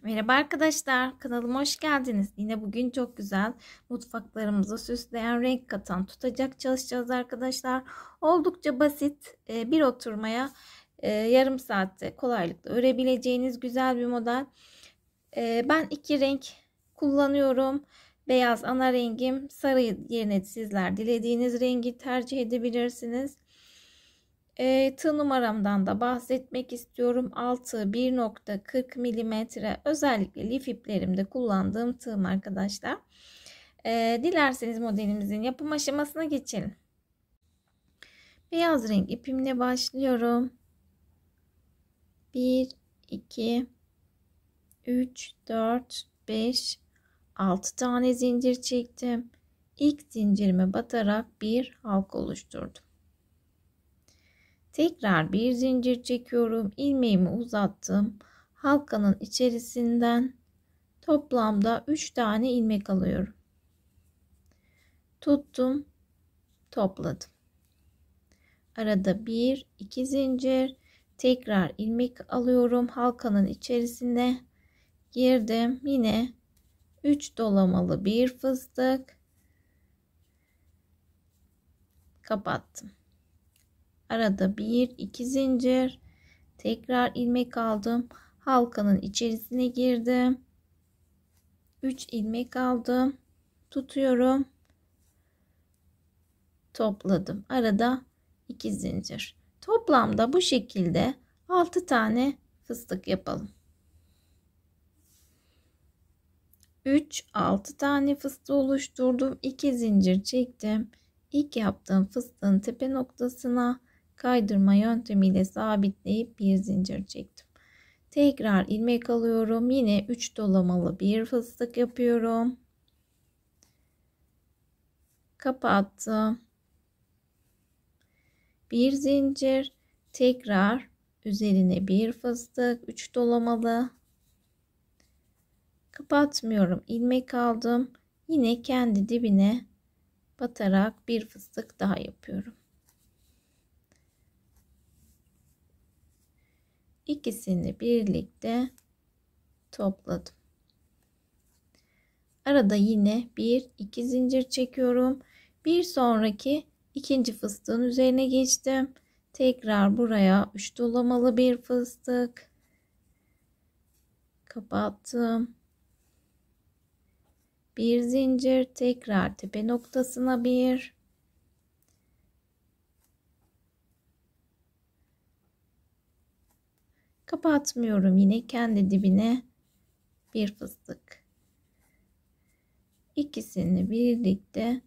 Merhaba arkadaşlar, kanalıma hoş geldiniz. Yine bugün çok güzel mutfaklarımızı süsleyen, renk katan tutacak çalışacağız arkadaşlar. Oldukça basit, bir oturmaya yarım saatte kolaylıkla örebileceğiniz güzel bir model. Ben iki renk kullanıyorum. Beyaz ana rengim, sarı yerine sizler dilediğiniz rengi tercih edebilirsiniz. Tığ numaramdan da bahsetmek istiyorum. Altı 1.40 milimetre, özellikle lif iplerimde kullandığım tığım arkadaşlar. Dilerseniz modelimizin yapım aşamasına geçelim. Beyaz renk ipimle başlıyorum. 1 2 3 4 5 6 tane zincir çektim. İlk zincirime batarak bir halka oluşturdum. Tekrar bir zincir çekiyorum. İlmeğimi uzattım. Halkanın içerisinden toplamda 3 tane ilmek alıyorum. Tuttum, topladım. Arada 1 2 zincir, tekrar ilmek alıyorum. Halkanın içerisine girdim. Yine 3 dolamalı bir fıstık, kapattım. Arada 1 2 zincir, tekrar ilmek aldım. Halkanın içerisine girdim. 3 ilmek aldım. Tutuyorum. Topladım. Arada 2 zincir. Toplamda bu şekilde 6 tane fıstık yapalım. 6 tane fıstık oluşturdum. 2 zincir çektim. İlk yaptığım fıstığın tepe noktasına kaydırma yöntemiyle sabitleyip bir zincir çektim. Tekrar ilmek alıyorum. Yine 3 dolamalı bir fıstık yapıyorum. Kapattım. Bir zincir, tekrar üzerine bir fıstık, 3 dolamalı. Kapatmıyorum. İlmek aldım. Yine kendi dibine batarak bir fıstık daha yapıyorum. İkisini birlikte topladım. Arada yine 1 2 zincir çekiyorum. Bir sonraki ikinci fıstığın üzerine geçtim. Tekrar buraya 3 dolamalı bir fıstık. Kapattım. Bir zincir, tekrar tepe noktasına bir. Kapatmıyorum, yine kendi dibine bir fıstık. İkisini birlikte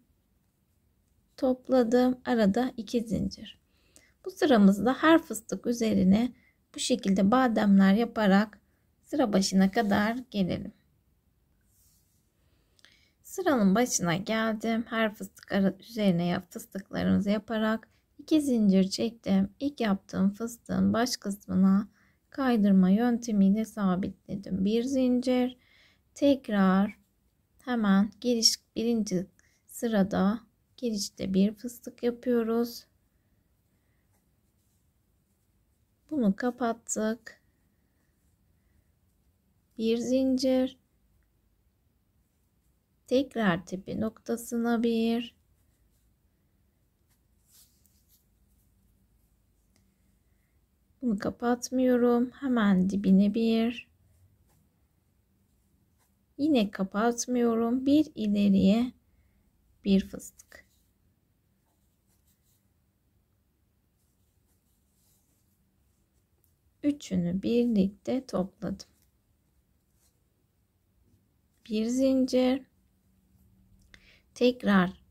topladım. Arada 2 zincir. Bu sıramızda her fıstık üzerine bu şekilde bademler yaparak sıra başına kadar gelelim. Sıranın başına geldim. Her fıstık üzerine fıstıklarımızı yaparak 2 zincir çektim. İlk yaptığım fıstığın baş kısmına kaydırma yöntemiyle sabitledim. Bir zincir, tekrar hemen birinci sırada girişte bir fıstık yapıyoruz. Bunu kapattık. Bir zincir, tekrar tepe noktasına bir. Bunu kapatmıyorum. Hemen dibine bir. Yine kapatmıyorum. Bir ileriye bir fıstık. Üçünü birlikte topladım. Bir zincir. Tekrar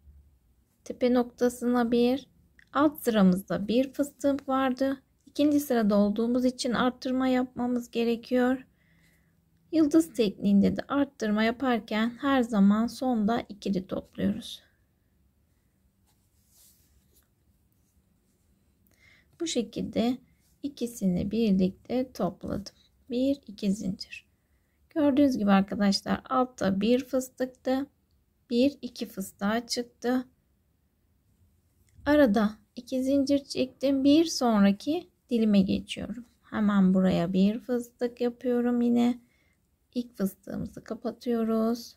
tepe noktasına bir. Alt sıramızda bir fıstık vardı. İkinci sırada olduğumuz için arttırma yapmamız gerekiyor. Yıldız tekniğinde de arttırma yaparken her zaman sonda ikili topluyoruz. Bu şekilde ikisini birlikte topladım. 1 2 zincir. Gördüğünüz gibi arkadaşlar, altta bir fıstıktı. 1 2 fıstığa çıktı. Arada 2 zincir çektim. Bir sonraki dilime geçiyorum. Hemen buraya bir fıstık yapıyorum yine. İlk fıstığımızı kapatıyoruz.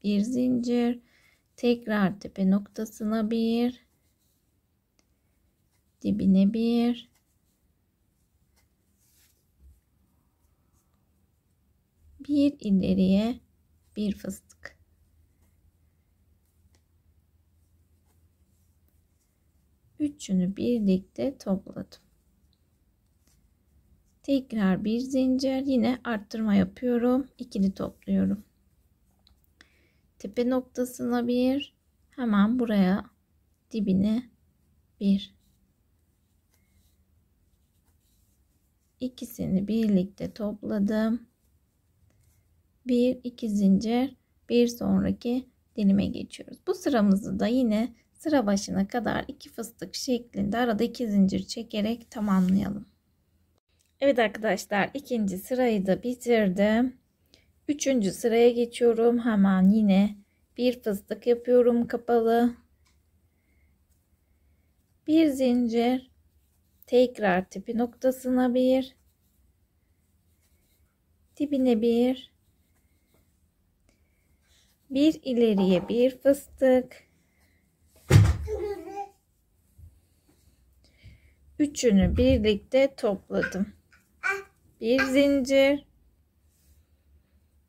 Bir zincir, tekrar tepe noktasına bir, dibine bir, bir ileriye bir fıstık. Üçünü birlikte topladım. Tekrar bir zincir, yine arttırma yapıyorum. İkili topluyorum. Tepe noktasına bir, hemen buraya dibine bir. İkisini birlikte topladım. Bir, iki zincir, bir sonraki dilime geçiyoruz. Bu sıramızı da yine sıra başına kadar 2 fıstık şeklinde arada 2 zincir çekerek tamamlayalım. Evet arkadaşlar, ikinci sırayı da bitirdim. Üçüncü sıraya geçiyorum. Hemen yine bir fıstık yapıyorum kapalı. Bir zincir, tekrar tepe noktasına bir, dibine bir ileriye bir fıstık. Üçünü birlikte topladım. Bir zincir,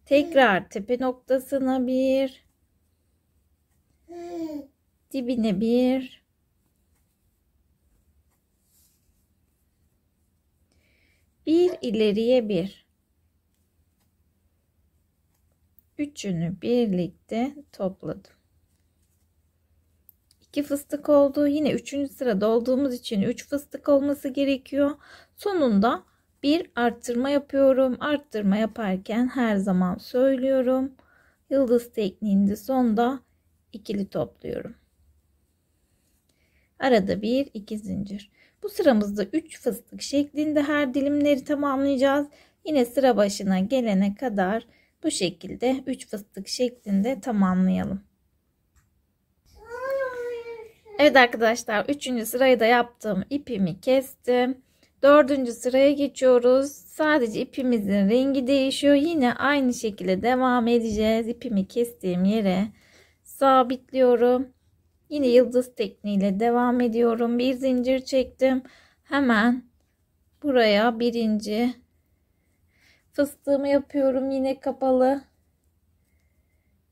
tekrar tepe noktasına bir, dibine bir ileriye bir. Üçünü birlikte topladım. 2 fıstık oldu. Yine 3. sırada olduğumuz için 3 fıstık olması gerekiyor. Sonunda bir arttırma yapıyorum. Arttırma yaparken her zaman söylüyorum. Yıldız tekniğinde sonda ikili topluyorum. Arada bir iki zincir. Bu sıramızda 3 fıstık şeklinde her dilimleri tamamlayacağız. Yine sıra başına gelene kadar bu şekilde 3 fıstık şeklinde tamamlayalım. Evet arkadaşlar, 3. sırayı da yaptım. İpimi kestim. 4. sıraya geçiyoruz. Sadece ipimizin rengi değişiyor. Yine aynı şekilde devam edeceğiz. İpimi kestiğim yere sabitliyorum. Yine yıldız tekniğiyle devam ediyorum. Bir zincir çektim. Hemen buraya birinci fıstığımı yapıyorum. Yine kapalı.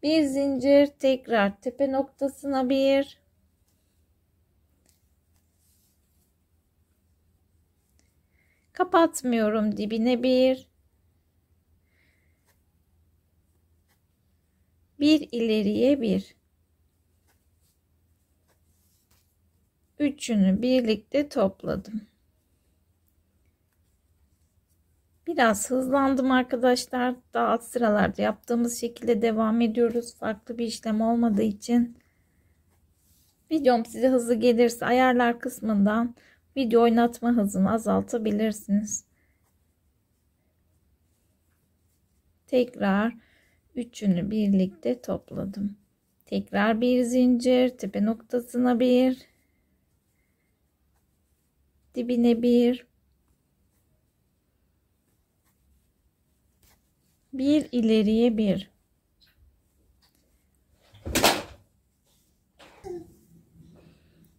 Bir zincir, tekrar tepe noktasına bir. Kapatmıyorum, dibine bir ileriye bir. Üçünü birlikte topladım. Biraz hızlandım arkadaşlar. Daha alt sıralarda yaptığımız şekilde devam ediyoruz. Farklı bir işlem olmadığı için. Videom size hızlı gelirse ayarlar kısmından video oynatma hızını azaltabilirsiniz. Tekrar üçünü birlikte topladım. Tekrar bir zincir, tepe noktasına bir, dibine bir ileriye bir.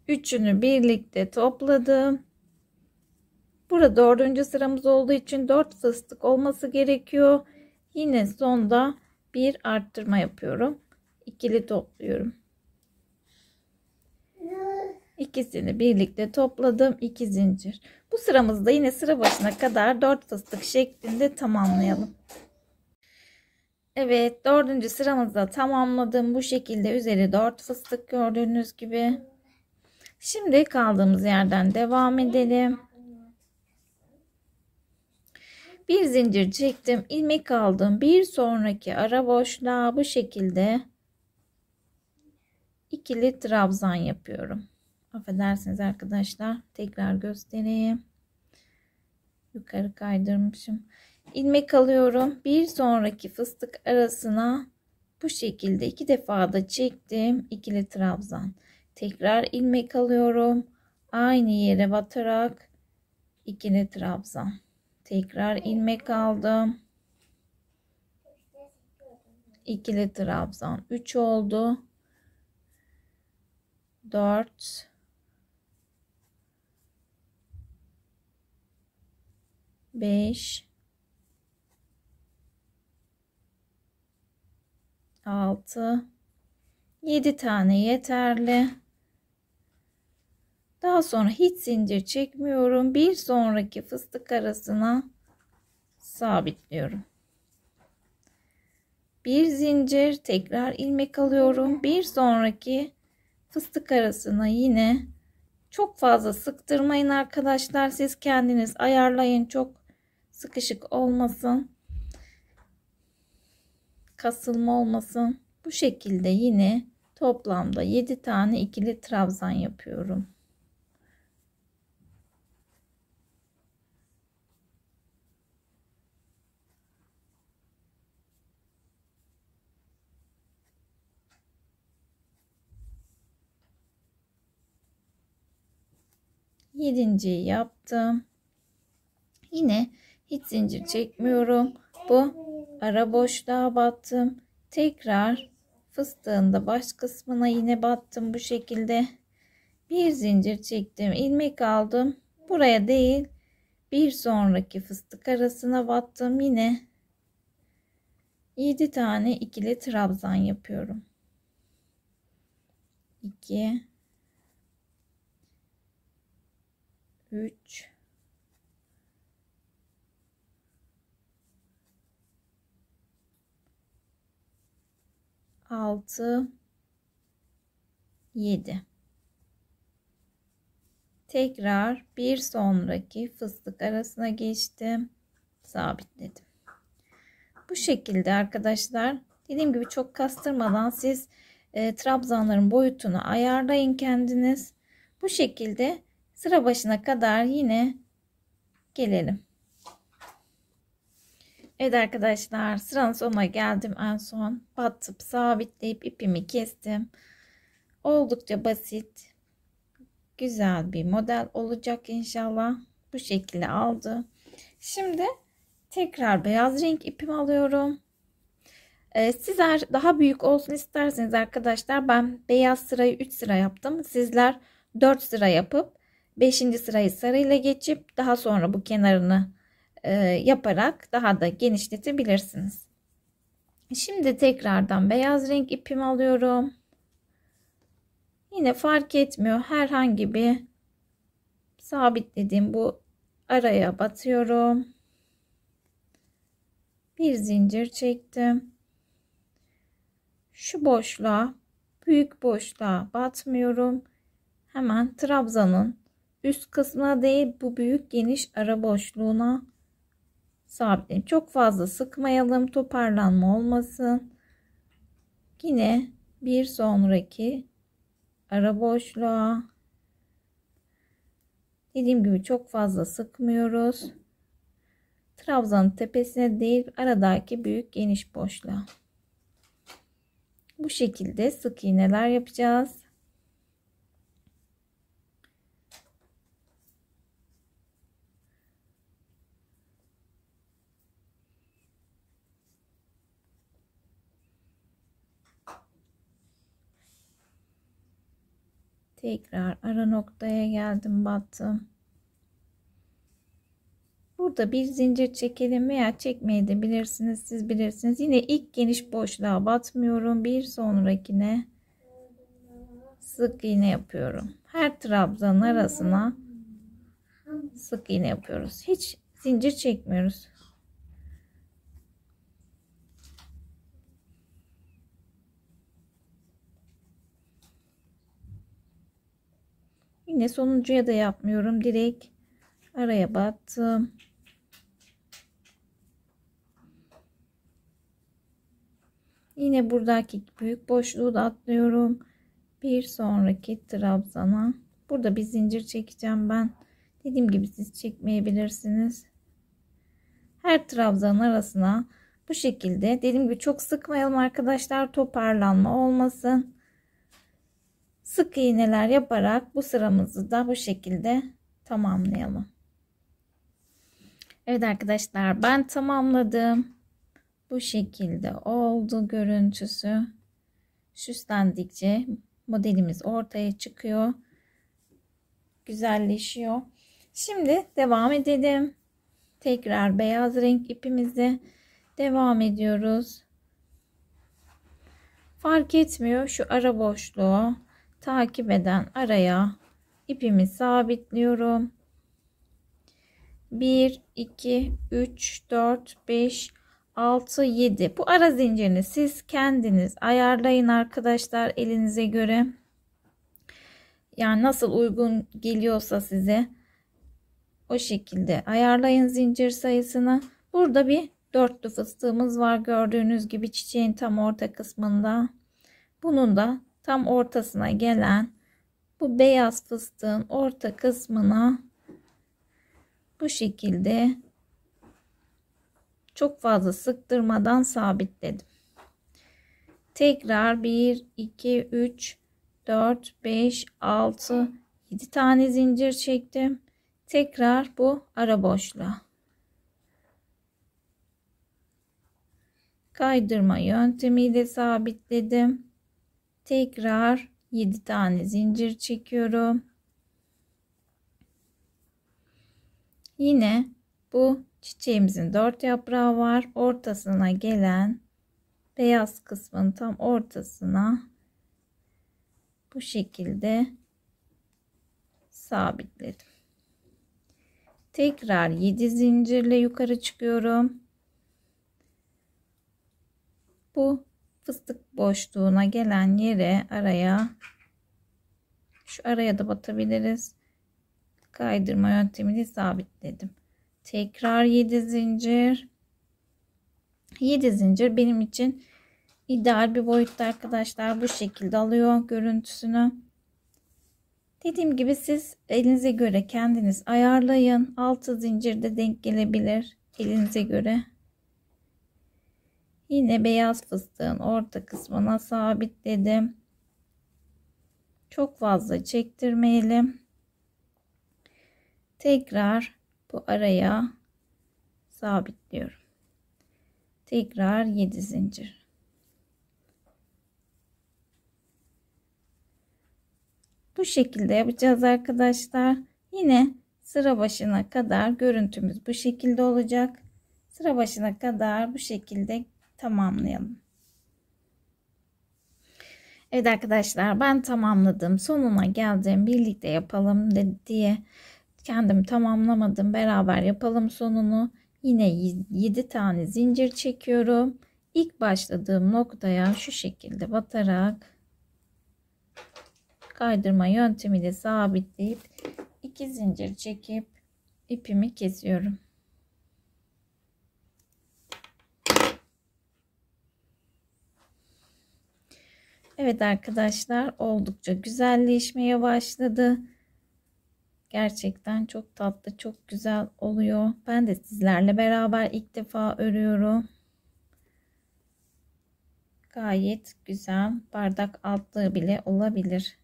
Üçünü birlikte topladım. Burada 4. sıramız olduğu için 4 fıstık olması gerekiyor. Yine sonda bir arttırma yapıyorum. İkili topluyorum. İkisini birlikte topladım. 2 zincir. Bu sıramızda yine sıra başına kadar 4 fıstık şeklinde tamamlayalım. Evet, 4. sıramızda tamamladım. Bu şekilde üzeri 4 fıstık gördüğünüz gibi. Şimdi kaldığımız yerden devam edelim. Bir zincir çektim, ilmek aldım. Bir sonraki ara boşluğa bu şekilde ikili trabzan yapıyorum. Affedersiniz arkadaşlar. Tekrar göstereyim. Yukarı kaydırmışım. İlmek alıyorum. Bir sonraki fıstık arasına bu şekilde 2 defa da çektim. İkili trabzan. Tekrar ilmek alıyorum. Aynı yere batarak ikili trabzan. Tekrar ilmek aldım. ikili trabzan 3 oldu. 4 5 6 7 tane yeterli. Daha sonra hiç zincir çekmiyorum. Bir sonraki fıstık arasına sabitliyorum. Bir zincir, tekrar ilmek alıyorum. Bir sonraki fıstık arasına yine çok fazla sıktırmayın arkadaşlar. Siz kendiniz ayarlayın. Çok sıkışık olmasın. Kasılma olmasın. Bu şekilde yine toplamda 7 tane ikili trabzan yapıyorum. Yedinciyi yaptım. Yine hiç zincir çekmiyorum. Bu ara boşluğa battım. Tekrar fıstığın da baş kısmına yine battım bu şekilde. Bir zincir çektim, ilmek aldım. Buraya değil, bir sonraki fıstık arasına battım. Yine 7 tane ikili trabzan yapıyorum. 2 3 6 7. Tekrar bir sonraki fıstık arasına geçtim, sabitledim. Bu şekilde arkadaşlar, dediğim gibi çok kastırmadan siz trabzanların boyutunu ayarlayın kendiniz. Bu şekilde sıra başına kadar yine gelelim. Evet arkadaşlar, sıranın sonuna geldim. En son batıp sabitleyip ipimi kestim. Oldukça basit, güzel bir model olacak inşallah. Bu şekilde aldı. Şimdi tekrar beyaz renk ipimi alıyorum. Sizler daha büyük olsun isterseniz arkadaşlar, ben beyaz sırayı 3 sıra yaptım. Sizler 4 sıra yapıp 5. sırayı sarıyla geçip daha sonra bu kenarını yaparak daha da genişletebilirsiniz. Şimdi tekrardan beyaz renk ipimi alıyorum. Yine fark etmiyor, herhangi bir sabitlediğim bu araya batıyorum. Bir zincir çektim. Şu boşluğa, büyük boşluğa batmıyorum. Hemen trabzanın üst kısmına değil, bu büyük geniş ara boşluğuna sabitleyin. Çok fazla sıkmayalım, toparlanma olmasın. Yine bir sonraki ara boşluğa, dediğim gibi çok fazla sıkmıyoruz. Trabzanın tepesine değil, aradaki büyük geniş boşluğa. Bu şekilde sık iğneler yapacağız. Tekrar ara noktaya geldim, battım. Burada bir zincir çekelim veya çekmeyi de bilirsiniz, siz bilirsiniz. Yine ilk geniş boşluğa batmıyorum. Bir sonrakine sık iğne yapıyorum. Her trabzanın arasına sık iğne yapıyoruz. Hiç zincir çekmiyoruz. Yine sonuncuya da yapmıyorum. Direkt araya battım. Yine buradaki büyük boşluğu da atlıyorum. Bir sonraki trabzana. Burada bir zincir çekeceğim ben. Dediğim gibi siz çekmeyebilirsiniz. Her trabzanın arasına bu şekilde, dediğim gibi çok sıkmayalım arkadaşlar, toparlanma olmasın. Sık iğneler yaparak bu sıramızı da bu şekilde tamamlayalım. Evet arkadaşlar, ben tamamladım. Bu şekilde oldu görüntüsü. Süslendikçe modelimiz ortaya çıkıyor. Güzelleşiyor. Şimdi devam edelim. Tekrar beyaz renk ipimize devam ediyoruz. Fark etmiyor, şu ara boşluğu takip eden araya ipimi sabitliyorum. 1 2 3 4 5 6 7. Bu ara zincirini siz kendiniz ayarlayın arkadaşlar, elinize göre. Yani nasıl uygun geliyorsa size o şekilde ayarlayın zincir sayısını. Burada bir dörtlü fıstığımız var, gördüğünüz gibi çiçeğin tam orta kısmında. Bunun da tam ortasına gelen bu beyaz fıstığın orta kısmına bu şekilde çok fazla sıktırmadan sabitledim. Tekrar 1 2 3 4 5 6 7 tane zincir çektim. Tekrar bu ara boşluğa kaydırma yöntemiyle sabitledim. Tekrar 7 tane zincir çekiyorum. Yine bu çiçeğimizin 4 yaprağı var. Ortasına gelen beyaz kısmın tam ortasına bu şekilde sabitledim. Tekrar 7 zincirle yukarı çıkıyorum. Bu fıstık boşluğuna gelen yere, araya, şu araya da batabiliriz. Kaydırma yöntemiyle sabitledim. Tekrar 7 zincir. 7 zincir benim için ideal bir boyutta arkadaşlar. Bu şekilde alıyor görüntüsünü. Dediğim gibi siz elinize göre kendiniz ayarlayın. 6 zincir de denk gelebilir elinize göre. Yine beyaz fıstığın orta kısmına sabitledim. Çok fazla çektirmeyelim. Tekrar bu araya sabitliyorum. Tekrar 7 zincir. Bu şekilde yapacağız arkadaşlar. Yine sıra başına kadar görüntümüz bu şekilde olacak. Sıra başına kadar bu şekilde tamamlayalım. Evet arkadaşlar, ben tamamladım. Sonuna geldim. Birlikte yapalım diye kendim tamamlamadım. Beraber yapalım sonunu. Yine 7 tane zincir çekiyorum. İlk başladığım noktaya şu şekilde batarak kaydırma yöntemiyle sabitleyip 2 zincir çekip ipimi kesiyorum. Evet arkadaşlar, oldukça güzelleşmeye başladı. Gerçekten çok tatlı, çok güzel oluyor. Ben de sizlerle beraber ilk defa örüyorum. Gayet güzel, bardak altlığı bile olabilir.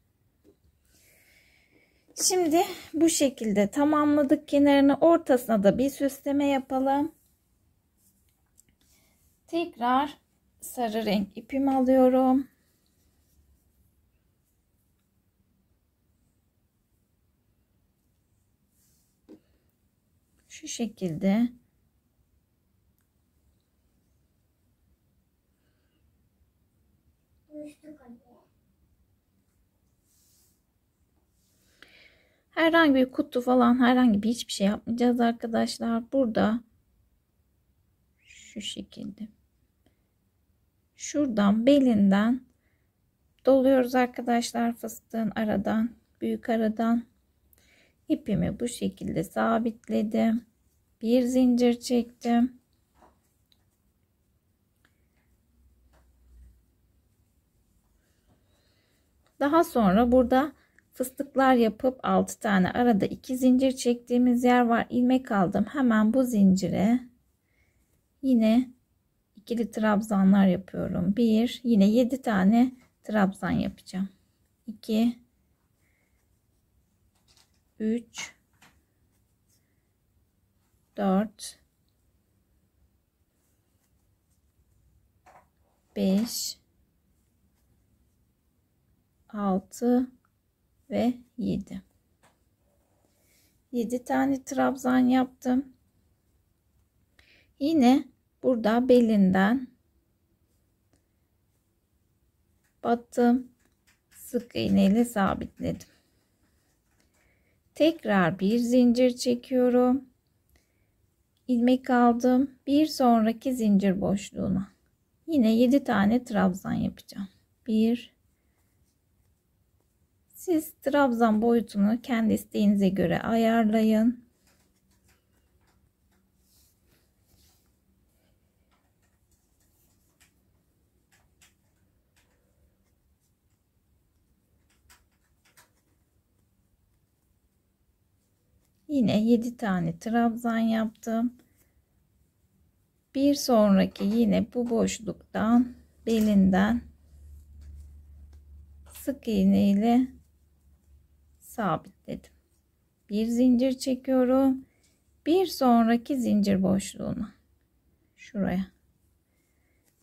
Şimdi bu şekilde tamamladık kenarını. Ortasına da bir süsleme yapalım. Tekrar sarı renk ipimi alıyorum. Şu şekilde herhangi bir kutu falan, herhangi bir hiçbir şey yapmayacağız arkadaşlar. Burada şu şekilde şuradan belinden doluyoruz arkadaşlar, fıstığın aradan, büyük aradan. İpimi bu şekilde sabitledim. Bir zincir çektim. Daha sonra burada fıstıklar yapıp 6 tane arada 2 zincir çektiğimiz yer var. İlmek aldım. Hemen bu zincire yine ikili trabzanlar yapıyorum. 1, yine 7 tane trabzan yapacağım. 2, 3, 4, 5, 6 ve 7. 7 tane trabzan yaptım. Yine burada belinden battım. Sık iğne ile sabitledim. Tekrar bir zincir çekiyorum. İlmek aldım. Bir sonraki zincir boşluğuna. Yine 7 tane trabzan yapacağım. 1. Siz trabzan boyutunu kendi isteğinize göre ayarlayın. Yine 7 tane trabzan yaptım. Bir sonraki yine bu boşluktan belinden sık iğne ile sabitledim. Bir zincir çekiyorum. Bir sonraki zincir boşluğuna. Şuraya.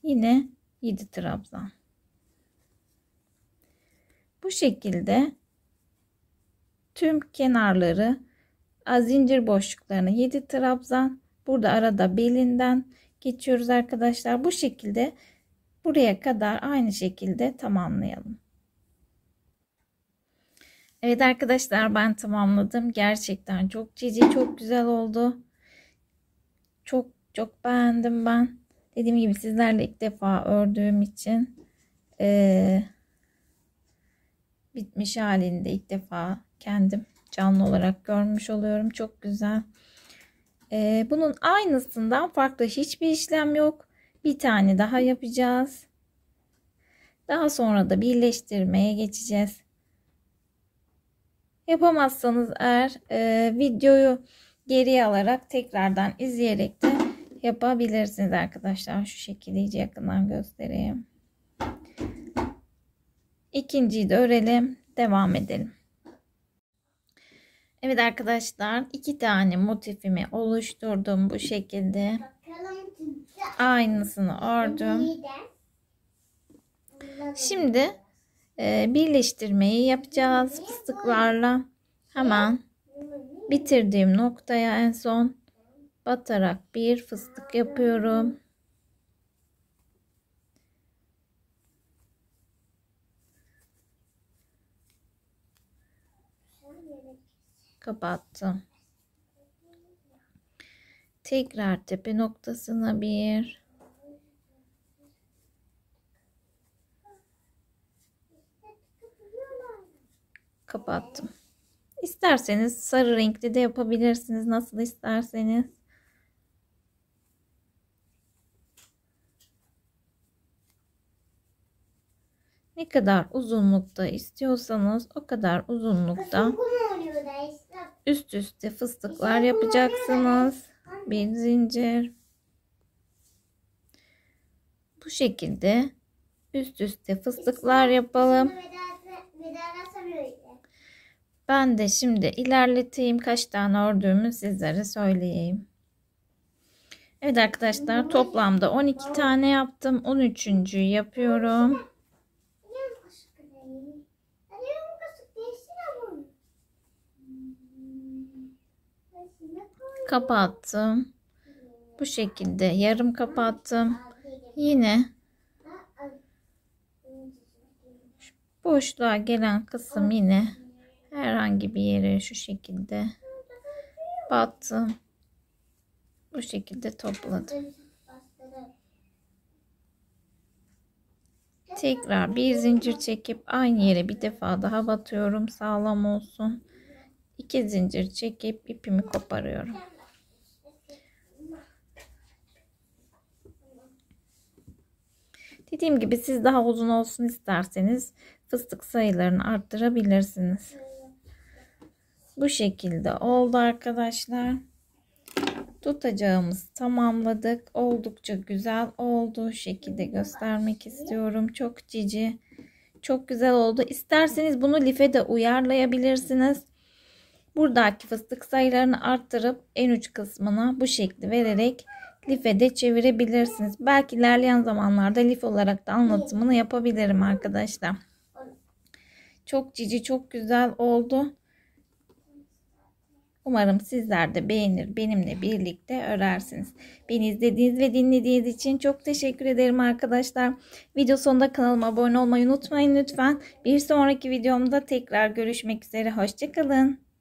Yine 7 trabzan. Bu şekilde tüm kenarları zincir boşluklarına 7 trabzan. Burada arada belinden geçiyoruz arkadaşlar. Bu şekilde buraya kadar aynı şekilde tamamlayalım. Evet arkadaşlar, ben tamamladım. Gerçekten çok cici, çok güzel oldu. Çok beğendim ben. Dediğim gibi sizlerle ilk defa ördüğüm için bitmiş halinde ilk defa kendim canlı olarak görmüş oluyorum. Çok güzel. Bunun aynısından farklı hiçbir işlem yok. Bir tane daha yapacağız. Daha sonra da birleştirmeye geçeceğiz. Yapamazsanız eğer videoyu geriye alarak tekrardan izleyerek de yapabilirsiniz arkadaşlar. Şu şekilde iyice yakından göstereyim. İkinciyi de örelim. Devam edelim. Evet arkadaşlar, 2 tane motifimi oluşturdum bu şekilde. Aynısını ördüm. Şimdi birleştirmeyi yapacağız fıstıklarla. Hemen bitirdiğim noktaya en son batarak bir fıstık yapıyorum. Kapattım. Tekrar tepe noktasına bir kapattım. İsterseniz sarı renkli de yapabilirsiniz, nasıl isterseniz. Ne kadar uzunlukta istiyorsanız o kadar uzunlukta üst üste fıstıklar yapacaksınız. Bir zincir. Bu şekilde üst üste fıstıklar yapalım. Ben de şimdi ilerleteyim, kaç tane ördüğümü sizlere söyleyeyim. Evet arkadaşlar, toplamda 12 tane yaptım. 13.'yü yapıyorum. Kapattım. Bu şekilde yarım kapattım. Yine boşluğa gelen kısım yine herhangi bir yere şu şekilde battım. Bu şekilde topladım. Tekrar bir zincir çekip aynı yere bir defa daha batıyorum, sağlam olsun. 2 zincir çekip ipimi koparıyorum. Dediğim gibi siz daha uzun olsun isterseniz fıstık sayılarını arttırabilirsiniz. Bu şekilde oldu arkadaşlar. Tutacağımızı tamamladık. Oldukça güzel oldu. Şu şekilde göstermek istiyorum. Çok cici. Çok güzel oldu. İsterseniz bunu life de uyarlayabilirsiniz. Buradaki fıstık sayılarını arttırıp en uç kısmına bu şekli vererek life de çevirebilirsiniz. Belki ilerleyen zamanlarda lif olarak da anlatımını yapabilirim arkadaşlar. Çok cici, çok güzel oldu. Umarım sizler de beğenir, benimle birlikte örersiniz. Beni izlediğiniz ve dinlediğiniz için çok teşekkür ederim arkadaşlar. Video sonunda kanalıma abone olmayı unutmayın lütfen. Bir sonraki videomda tekrar görüşmek üzere. Hoşça kalın.